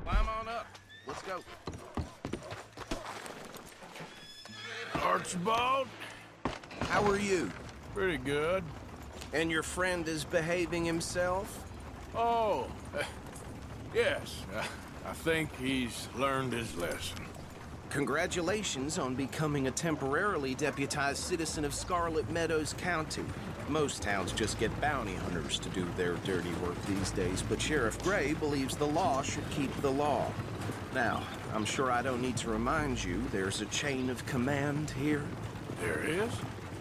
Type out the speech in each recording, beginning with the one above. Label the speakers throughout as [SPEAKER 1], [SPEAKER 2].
[SPEAKER 1] Climb on up. Let's go.
[SPEAKER 2] Archibald?
[SPEAKER 1] How are you?
[SPEAKER 2] Pretty good.
[SPEAKER 1] And your friend is behaving himself?
[SPEAKER 2] Oh, yes. I think he's learned his lesson.
[SPEAKER 1] Congratulations on becoming a temporarily deputized citizen of Scarlet Meadows County. Most towns just get bounty hunters to do their dirty work these days, but Sheriff Gray believes the law should keep the law. Now, I'm sure I don't need to remind you there's a chain of command here.
[SPEAKER 2] There is?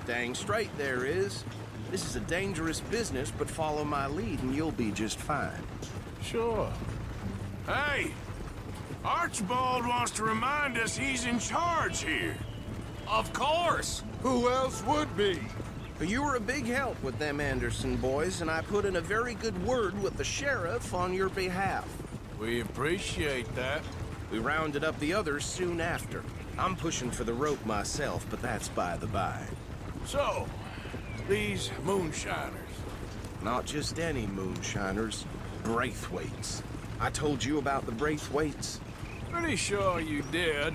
[SPEAKER 1] Dang straight there is. This is a dangerous business, but follow my lead and you'll be just fine.
[SPEAKER 2] Sure. Hey! Archibald wants to remind us he's in charge here.
[SPEAKER 3] Of course!
[SPEAKER 4] Who else would be?
[SPEAKER 1] You were a big help with them Anderson boys, and I put in a very good word with the sheriff on your behalf.
[SPEAKER 2] We appreciate that.
[SPEAKER 1] We rounded up the others soon after. I'm pushing for the rope myself, but that's by the by.
[SPEAKER 2] So, these moonshiners.
[SPEAKER 1] Not just any moonshiners, Braithwaites. I told you about the Braithwaites?
[SPEAKER 2] Pretty sure you did.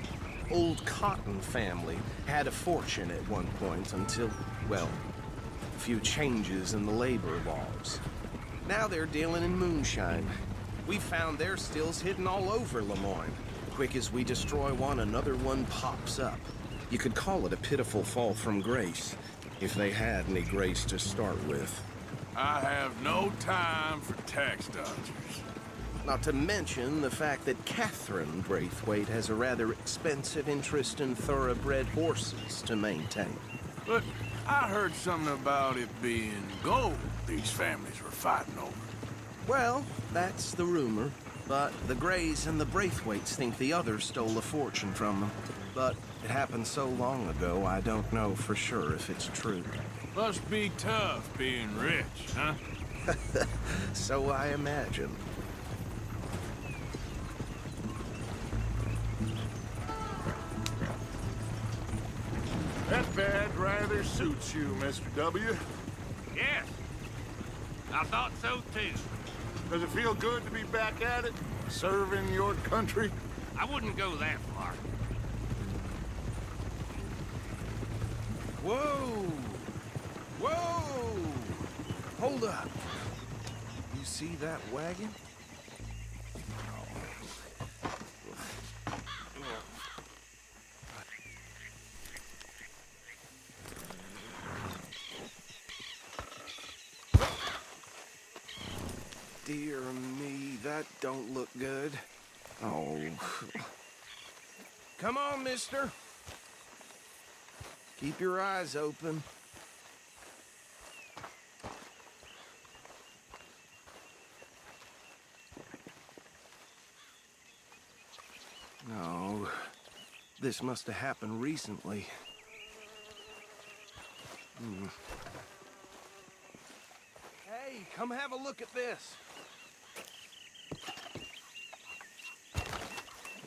[SPEAKER 1] Old Cotton family had a fortune at one point until, well, a few changes in the labor laws. Now they're dealing in moonshine. We found their stills hidden all over Lemoyne. Quick as we destroy one, another one pops up. You could call it a pitiful fall from grace, if they had any grace to start with.
[SPEAKER 2] I have no time for tax dodgers.
[SPEAKER 1] Not to mention the fact that Catherine Braithwaite has a rather expensive interest in thoroughbred horses to maintain.
[SPEAKER 2] But I heard something about it being gold these families were fighting over.
[SPEAKER 1] Well, that's the rumor. But the Grays and the Braithwaites think the others stole a fortune from them. But it happened so long ago, I don't know for sure if it's true.
[SPEAKER 2] Must be tough being rich, huh?
[SPEAKER 1] So I imagine.
[SPEAKER 4] That bad rather suits you, Mr. W.
[SPEAKER 3] Yes. I thought so too.
[SPEAKER 4] Does it feel good to be back at it? Serving your country?
[SPEAKER 3] I wouldn't go that far.
[SPEAKER 1] Whoa! Whoa! Hold up. You see that wagon? Dear me, that don't look good. Oh. Come on, mister. Keep your eyes open. No. This must have happened recently. Hey, come have a look at this.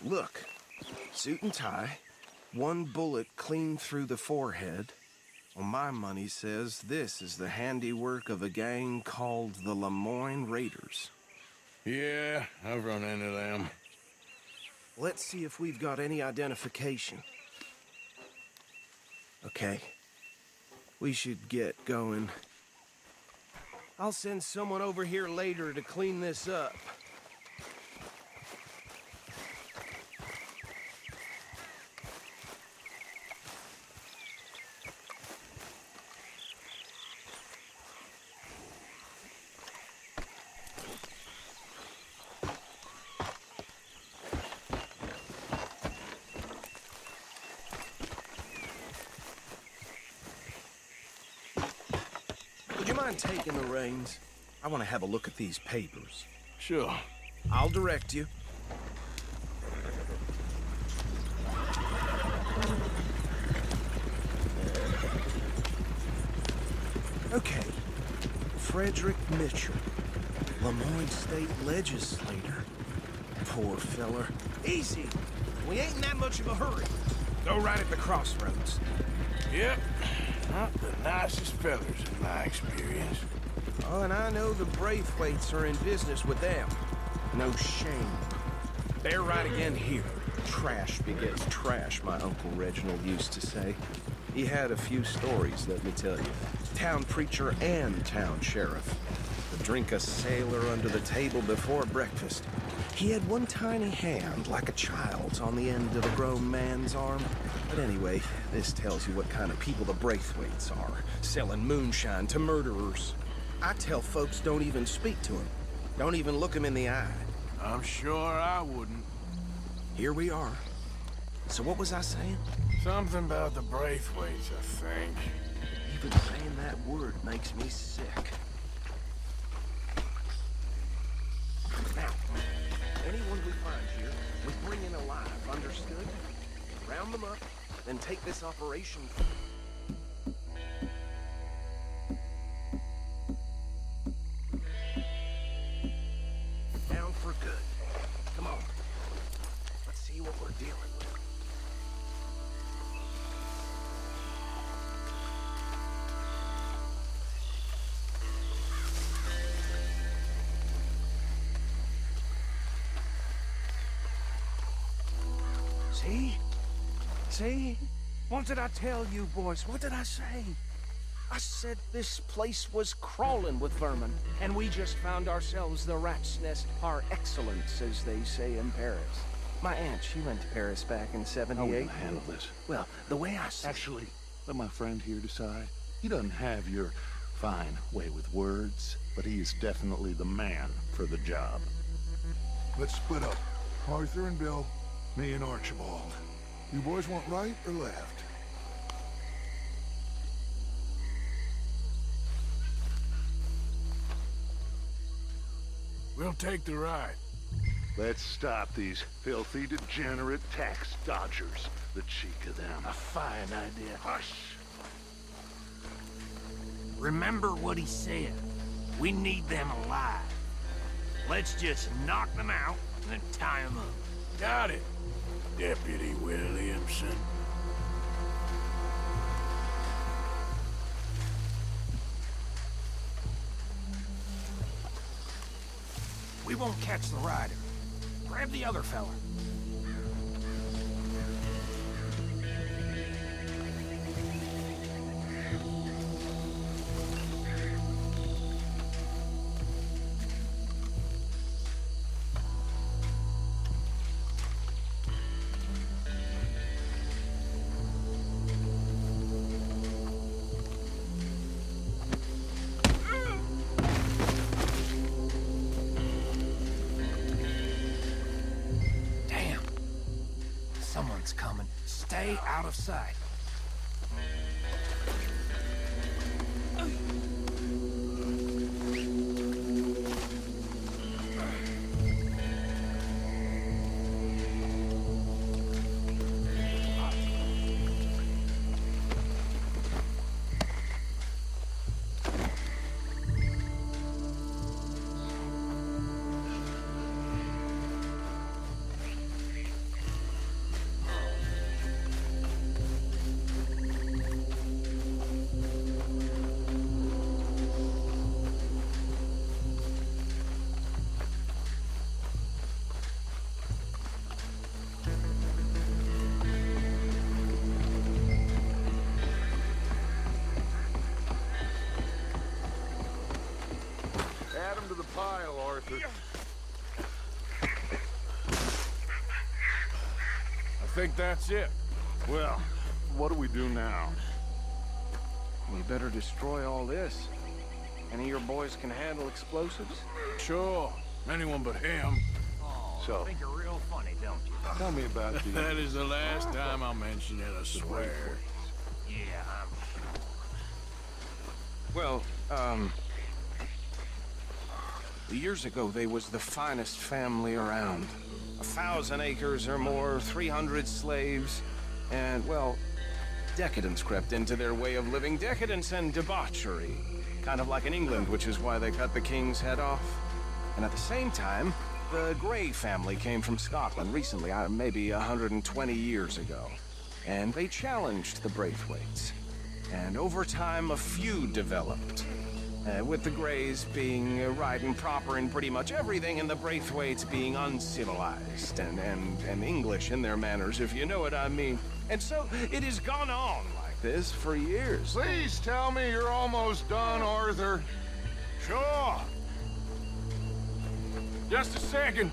[SPEAKER 1] Look, suit and tie, one bullet clean through the forehead. Well, my money says this is the handiwork of a gang called the Lemoyne Raiders.
[SPEAKER 2] Yeah, I've run into them.
[SPEAKER 1] Let's see if we've got any identification. Okay. We should get going. I'll send someone over here later to clean this up. Would you mind taking the reins? I want to have a look at these papers.
[SPEAKER 2] Sure.
[SPEAKER 1] I'll direct you. Okay. Frederick Mitchell, Lemoyne State Legislator. Poor feller. Easy. We ain't in that much of a hurry. Go right at the crossroads.
[SPEAKER 2] Yep. Not the nicest fellers in my experience.
[SPEAKER 1] Oh, and I know the Braithwaites are in business with them. No shame. They're right again here. Trash begets trash, my Uncle Reginald used to say. He had a few stories, let me tell you. Town preacher and town sheriff. Would drink a sailor under the table before breakfast. He had one tiny hand, like a child's, on the end of a grown man's arm. But anyway, this tells you what kind of people the Braithwaites are. Selling moonshine to murderers. I tell folks don't even speak to him. Don't even look him in the eye.
[SPEAKER 2] I'm sure I wouldn't.
[SPEAKER 1] Here we are. So what was I saying?
[SPEAKER 2] Something about the Braithwaites, I think.
[SPEAKER 1] Even saying that word makes me sick. Now, anyone we find here, we bring in alive, understood? Round them up, then take this operation. Down for good. Come on. Let's see what we're dealing with. See? See? What did I tell you, boys? What did I say? I said this place was crawling with vermin, and we just found ourselves the rat's nest par excellence, as they say in Paris. My aunt, she went to Paris back in
[SPEAKER 5] How
[SPEAKER 1] '78.
[SPEAKER 5] will handle this?
[SPEAKER 1] Well, the way I see
[SPEAKER 5] Actually, let my friend here decide. He doesn't have your fine way with words, but he is definitely the man for the job.
[SPEAKER 6] Let's split up. Arthur and Bill, me and Archibald. You boys want right or left?
[SPEAKER 2] We'll take the ride.
[SPEAKER 5] Let's stop these filthy, degenerate tax dodgers. The cheek of them.
[SPEAKER 3] A fine idea.
[SPEAKER 5] Hush!
[SPEAKER 3] Remember what he said. We need them alive. Let's just knock them out and then tie them up.
[SPEAKER 2] Got it, Deputy Williamson.
[SPEAKER 3] We won't catch the rider. Grab the other fella. Someone's coming. Stay out of sight.
[SPEAKER 4] Add him to the pile, Arthur.
[SPEAKER 2] I think that's it.
[SPEAKER 5] Well, what do we do now?
[SPEAKER 1] We better destroy all this. Any of your boys can handle explosives?
[SPEAKER 2] Sure, anyone but him.
[SPEAKER 5] So,
[SPEAKER 3] Think you're real funny, don't you?
[SPEAKER 5] tell me about the...
[SPEAKER 2] That is the last time I'll mention it, I swear.
[SPEAKER 3] Yeah, I'm sure.
[SPEAKER 1] Well, years ago, they was the finest family around. 1,000 acres or more, 300 slaves, and, well, decadence crept into their way of living. Decadence and debauchery. Kind of like in England, which is why they cut the king's head off. And at the same time, the Grey family came from Scotland recently, maybe 120 years ago. And they challenged the Braithwaites. And over time, a feud developed. With the Greys being right and proper in pretty much everything, and the Braithwaites being uncivilized and English in their manners, if you know what I mean. And so it has gone on like this for years.
[SPEAKER 4] Please tell me you're almost done, Arthur.
[SPEAKER 2] Sure. Just a second.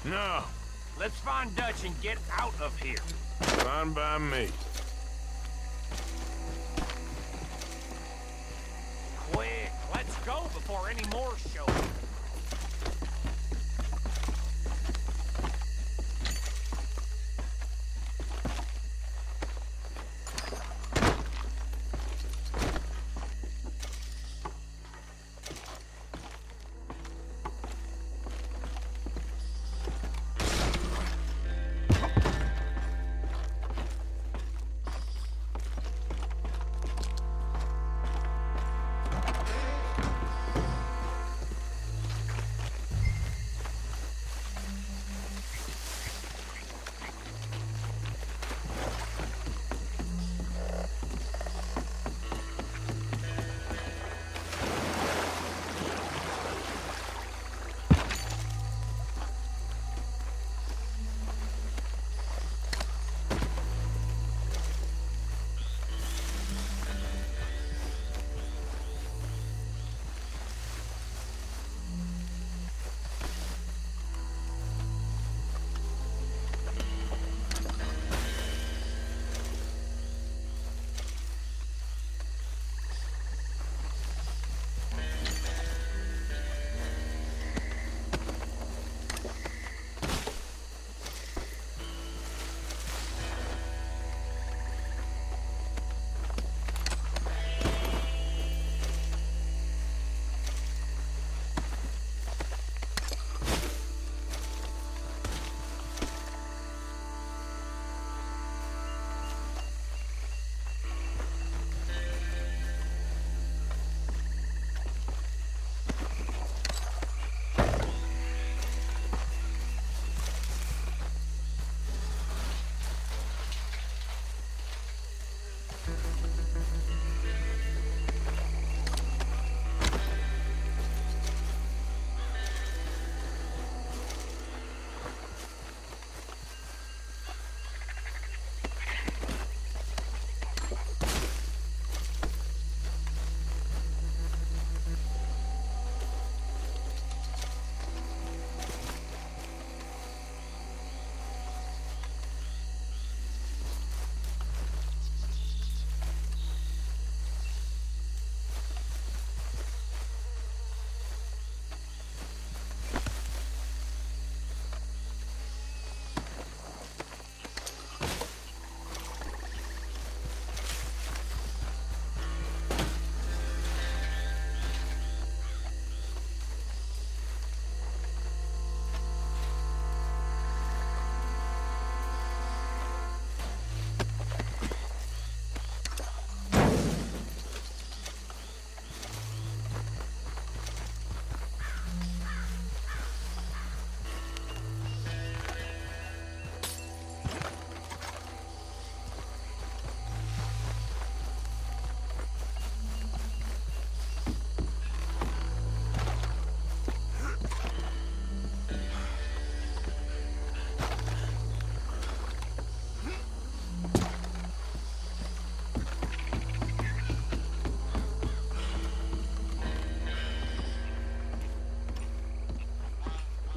[SPEAKER 2] No.
[SPEAKER 3] Let's find Dutch and get out of here.
[SPEAKER 2] Fine by me.
[SPEAKER 3] Quick, let's go before any more show up.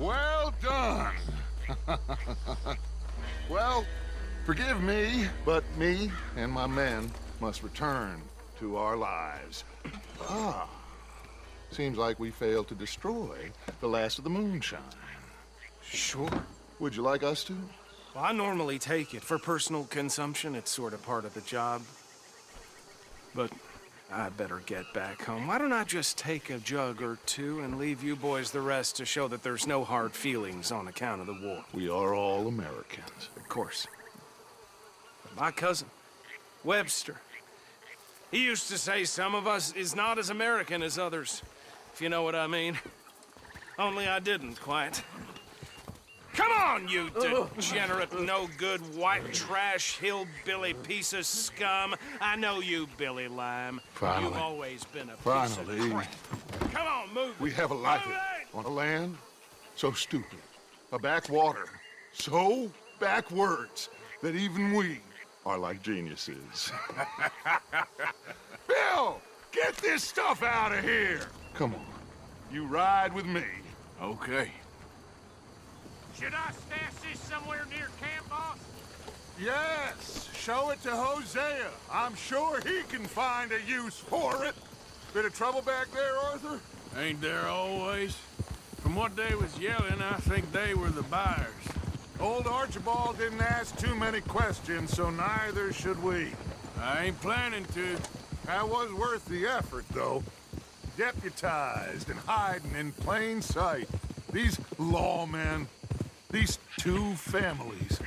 [SPEAKER 5] Well done. Well, forgive me, but me and my men must return to our lives. Ah, seems like we failed to destroy the last of the moonshine.
[SPEAKER 1] Sure.
[SPEAKER 5] Would you like us to?
[SPEAKER 1] Well, I normally take it. For personal consumption, it's sort of part of the job. But I better get back home. Why don't I just take a jug or two and leave you boys the rest to show that there's no hard feelings on account of the war?
[SPEAKER 5] We are all Americans.
[SPEAKER 1] Of course. But my cousin, Webster, he used to say some of us is not as American as others, if you know what I mean. Only I didn't quite. Come on, you degenerate, no-good, white trash, hillbilly piece of scum. I know you, Billy Lime.
[SPEAKER 5] Finally.
[SPEAKER 1] You've always been a piece
[SPEAKER 5] Finally.
[SPEAKER 1] of crap. Come on, move.
[SPEAKER 5] We have a life
[SPEAKER 1] Move it!
[SPEAKER 5] on a land so stupid, a backwater so backwards that even we are like geniuses. Bill, get this stuff out of here! Come on, you ride with me.
[SPEAKER 2] Okay.
[SPEAKER 3] Should I stash this somewhere near camp, boss?
[SPEAKER 4] Yes, show it to Hosea. I'm sure he can find a use for it. Bit of trouble back there, Arthur?
[SPEAKER 2] Ain't there always? From what they was yelling, I think they were the buyers.
[SPEAKER 4] Old Archibald didn't ask too many questions, so neither should we.
[SPEAKER 2] I ain't planning to.
[SPEAKER 4] That was worth the effort, though. Deputized and hiding in plain sight. These lawmen, these two families.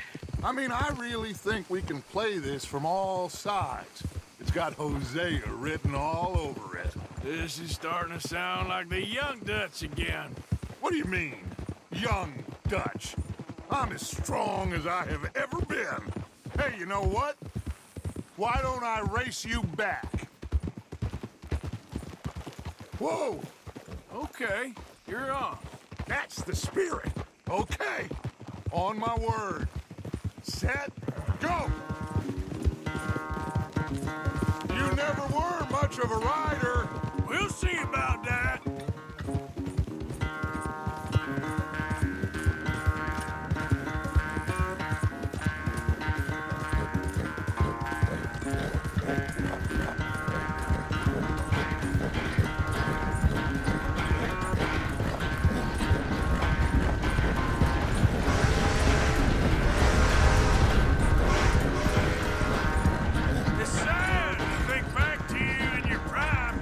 [SPEAKER 4] I mean, I really think we can play this from all sides. It's got Hosea written all over it.
[SPEAKER 2] This is starting to sound like the Young Dutch again.
[SPEAKER 4] What do you mean, young Dutch? I'm as strong as I have ever been. Hey, you know what? Why don't I race you back? Whoa!
[SPEAKER 2] Okay, you're on.
[SPEAKER 4] That's the spirit. Okay. On my word. Set, go! You never were much of a rider.
[SPEAKER 2] We'll see about that. It's sad to think back to you in your prime.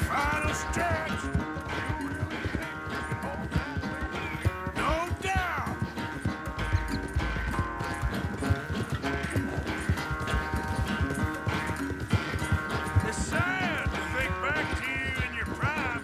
[SPEAKER 2] Final stretch. No doubt. It's sad to think back to you in your prime.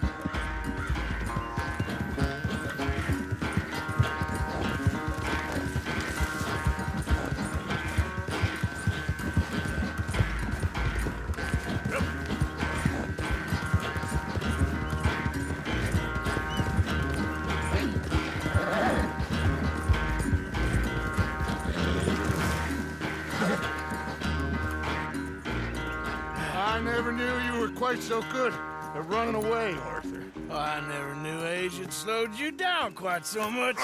[SPEAKER 4] I never knew you were quite so good at running away, Arthur.
[SPEAKER 2] I never knew age had slowed you down quite so much.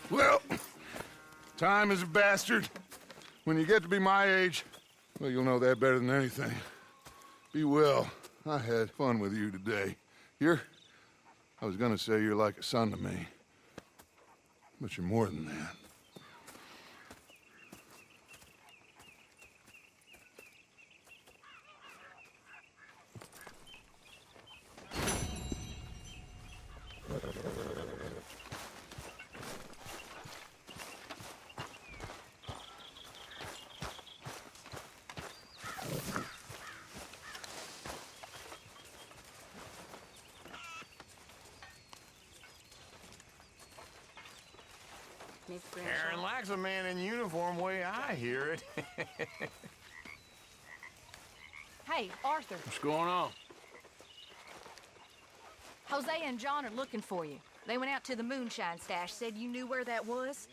[SPEAKER 4] Well, time is a bastard. When you get to be my age, well, you'll know that better than anything. Be well. I had fun with you today. I was gonna say you're like a son to me, but you're more than that.
[SPEAKER 7] Miss
[SPEAKER 2] Aaron
[SPEAKER 7] Grimshaw.
[SPEAKER 2] likes a man in uniform way I hear it.
[SPEAKER 8] Hey, Arthur.
[SPEAKER 2] What's going on?
[SPEAKER 8] Hosea and John are looking for you. They went out to the moonshine stash, said you knew where that was.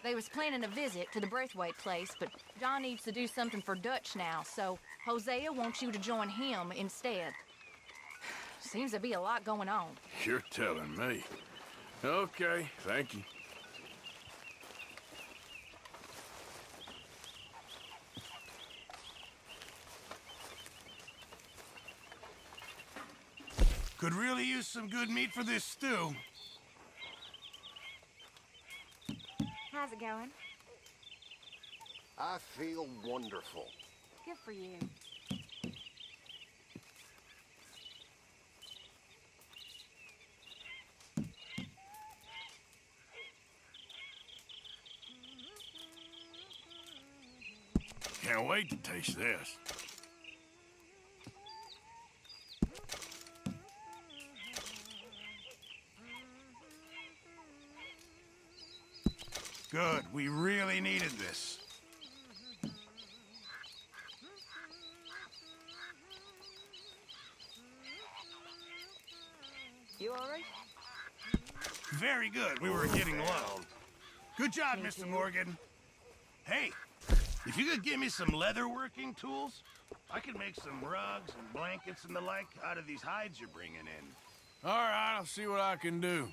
[SPEAKER 8] They was planning a visit to the Braithwaite place, but John needs to do something for Dutch now, so Hosea wants you to join him instead. Seems to be a lot going on.
[SPEAKER 2] You're telling me. Okay, thank you. Could really use some good meat for this stew.
[SPEAKER 7] How's it going?
[SPEAKER 9] I feel wonderful.
[SPEAKER 7] Good for you.
[SPEAKER 2] Can't wait to taste this. Good. We really needed this.
[SPEAKER 7] You all right?
[SPEAKER 2] Very good. We were getting low. Good job, Mr. Morgan. Hey, if you could give me some leather working tools, I could make some rugs and blankets and the like out of these hides you're bringing in. All right, I'll see what I can do.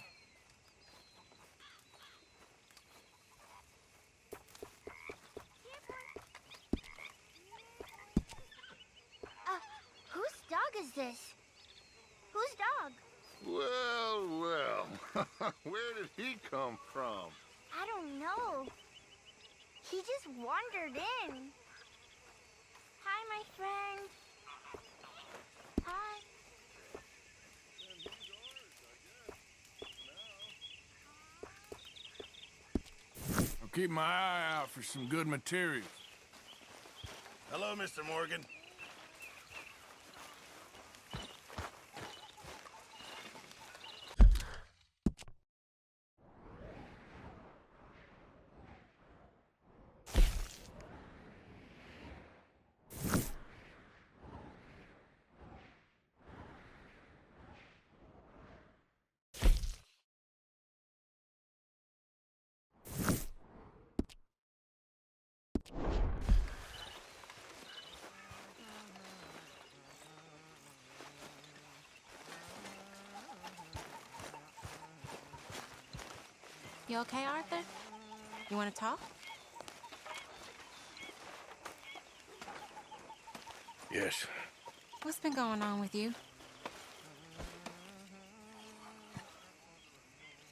[SPEAKER 10] Whose dog is this? Whose dog?
[SPEAKER 5] Well, well. Where did he come from?
[SPEAKER 10] I don't know. He just wandered in. Hi, my friend. Hi.
[SPEAKER 2] I'll keep my eye out for some good materials. Hello, Mr. Morgan.
[SPEAKER 7] You okay, Arthur? You want to talk?
[SPEAKER 2] Yes.
[SPEAKER 7] What's been going on with you?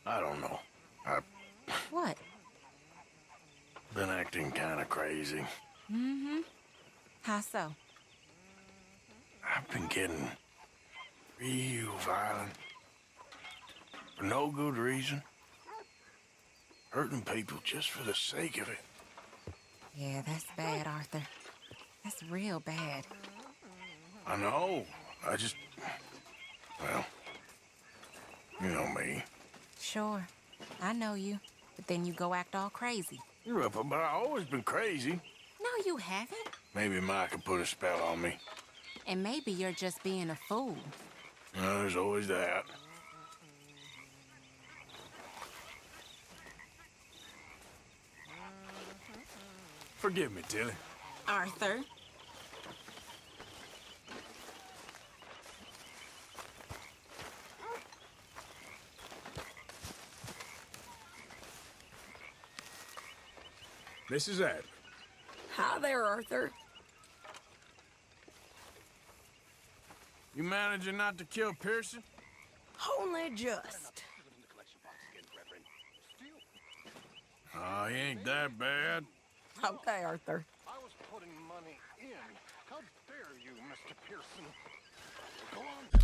[SPEAKER 2] I don't know. I've
[SPEAKER 7] What?
[SPEAKER 2] been acting kind of crazy.
[SPEAKER 7] Mm-hmm. How so?
[SPEAKER 2] I've been getting real violent. For no good reason. Hurting people just for the sake of it.
[SPEAKER 7] Yeah, that's bad, Arthur. That's real bad.
[SPEAKER 2] I know. I just... Well... You know me.
[SPEAKER 7] Sure. I know you. But then you go act all crazy.
[SPEAKER 2] You're up, but I've always been crazy.
[SPEAKER 7] No, you haven't.
[SPEAKER 2] Maybe Micah put a spell on me.
[SPEAKER 7] And maybe you're just being a fool.
[SPEAKER 2] There's always that. Forgive me, Tilly.
[SPEAKER 7] Arthur.
[SPEAKER 2] Mrs. Adler.
[SPEAKER 8] Hi there, Arthur.
[SPEAKER 2] You managing not to kill Pearson?
[SPEAKER 8] Only just.
[SPEAKER 2] Oh, he ain't that bad.
[SPEAKER 8] Okay, Arthur.
[SPEAKER 9] I was putting money in. How dare you, Mr. Pearson? Go on.